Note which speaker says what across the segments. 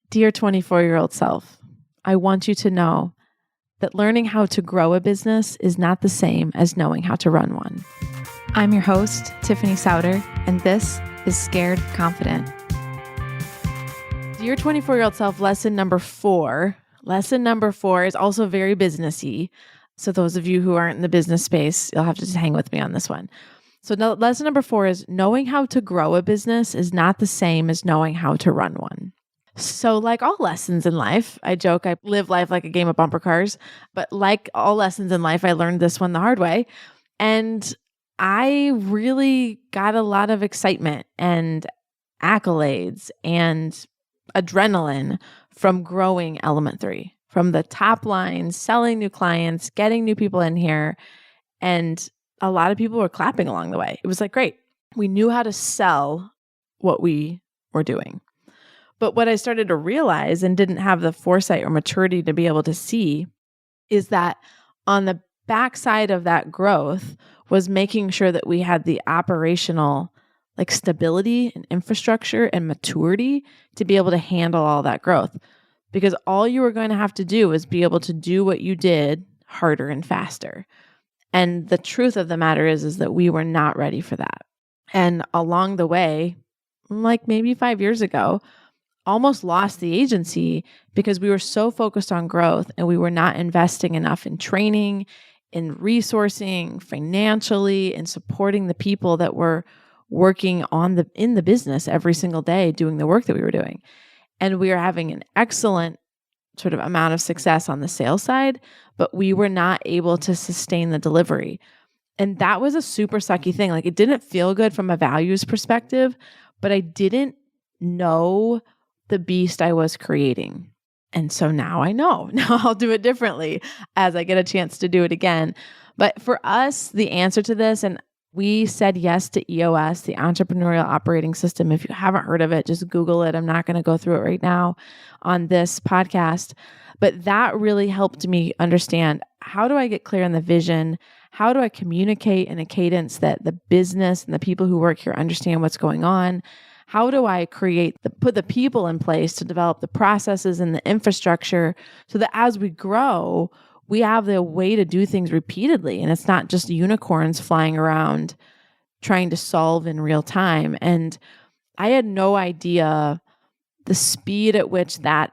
Speaker 1: Dear 24-year-old self, I want you to know that learning how to grow a business is not the same as knowing how to run one. I'm your host, Tiffany Souter, and this is Scared Confident. Dear 24-year-old self, lesson number 4. Lesson number 4 is also very businessy. So those of you who aren't in the business space, you'll have to just hang with me on this one. So lesson number 4 is knowing how to grow a business is not the same as knowing how to run one. So like all lessons in life, I joke, I live life like a game of bumper cars, but like all lessons in life, I learned this one the hard way. And I really got a lot of excitement and accolades and adrenaline from growing Element 3, from the top line, selling new clients, getting new people in here. And a lot of people were clapping along the way. It was like, great. We knew how to sell what we were doing. But what I started to realize and didn't have the foresight or maturity to be able to see is that on the backside of that growth was making sure that we had the operational stability and infrastructure and maturity to be able to handle all that growth. Because all you were going to have to do was be able to do what you did harder and faster. And the truth of the matter is that we were not ready for that. And along the way, like maybe 5 years ago, almost lost the agency because we were so focused on growth and we were not investing enough in training, in resourcing, financially, and supporting the people that were working in the business every single day doing the work that we were doing. And we were having an excellent sort of amount of success on the sales side, but we were not able to sustain the delivery. And that was a super sucky thing. It didn't feel good from a values perspective, but I didn't know the beast I was creating. And so now I know. Now I'll do it differently as I get a chance to do it again. But for us, the answer to this, and we said yes to EOS, the Entrepreneurial Operating System. If you haven't heard of it, just Google it. I'm not going to go through it right now on this podcast. But that really helped me understand, how do I get clear on the vision? How do I communicate in a cadence that the business and the people who work here understand what's going on? How do I put the people in place to develop the processes and the infrastructure so that as we grow, we have the way to do things repeatedly, and it's not just unicorns flying around trying to solve in real time. And I had no idea the speed at which that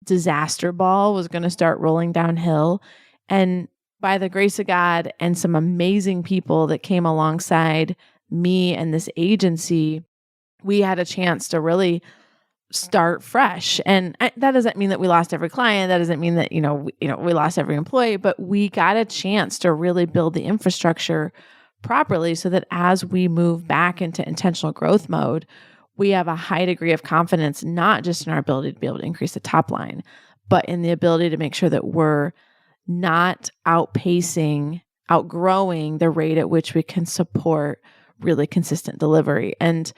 Speaker 1: disaster ball was going to start rolling downhill. And by the grace of God and some amazing people that came alongside me and this agency, we had a chance to really start fresh. And that doesn't mean that we lost every client. That doesn't mean that, we lost every employee, but we got a chance to really build the infrastructure properly so that as we move back into intentional growth mode, we have a high degree of confidence, not just in our ability to be able to increase the top line, but in the ability to make sure that we're not outgrowing the rate at which we can support really consistent delivery. And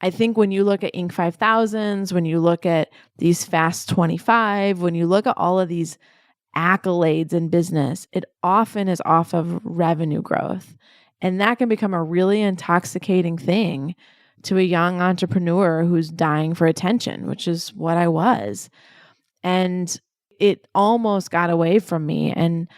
Speaker 1: I think when you look at Inc. 5000s, when you look at these Fast 25, when you look at all of these accolades in business, it often is off of revenue growth. And that can become a really intoxicating thing to a young entrepreneur who's dying for attention, which is what I was. And it almost got away from me. And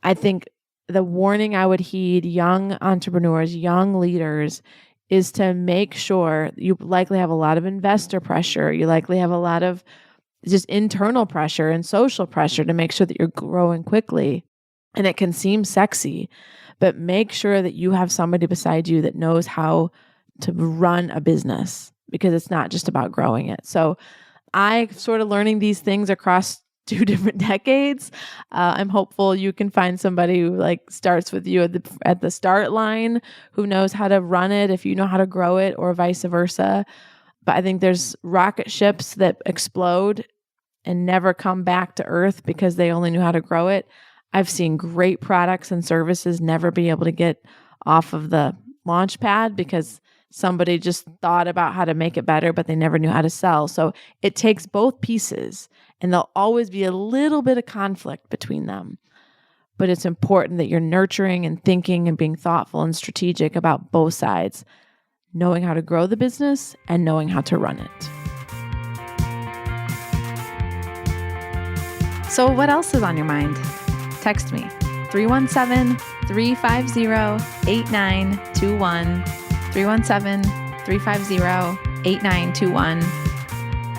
Speaker 1: I think the warning I would heed young entrepreneurs, young leaders, is to make sure you likely have a lot of investor pressure. You likely have a lot of just internal pressure and social pressure to make sure that you're growing quickly. And it can seem sexy, but make sure that you have somebody beside you that knows how to run a business, because it's not just about growing it. So I sort of learning these things across 2 different decades. I'm hopeful you can find somebody who starts with you at the start line, who knows how to run it if you know how to grow it, or vice versa. But I think there's rocket ships that explode and never come back to earth because they only knew how to grow it. I've seen great products and services never be able to get off of the launch pad because somebody just thought about how to make it better, but they never knew how to sell. So it takes both pieces, and there'll always be a little bit of conflict between them. But it's important that you're nurturing and thinking and being thoughtful and strategic about both sides, knowing how to grow the business and knowing how to run it. So what else is on your mind? Text me, 317-350-8921, 317-350-8921.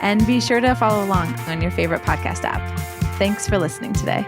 Speaker 1: And be sure to follow along on your favorite podcast app. Thanks for listening today.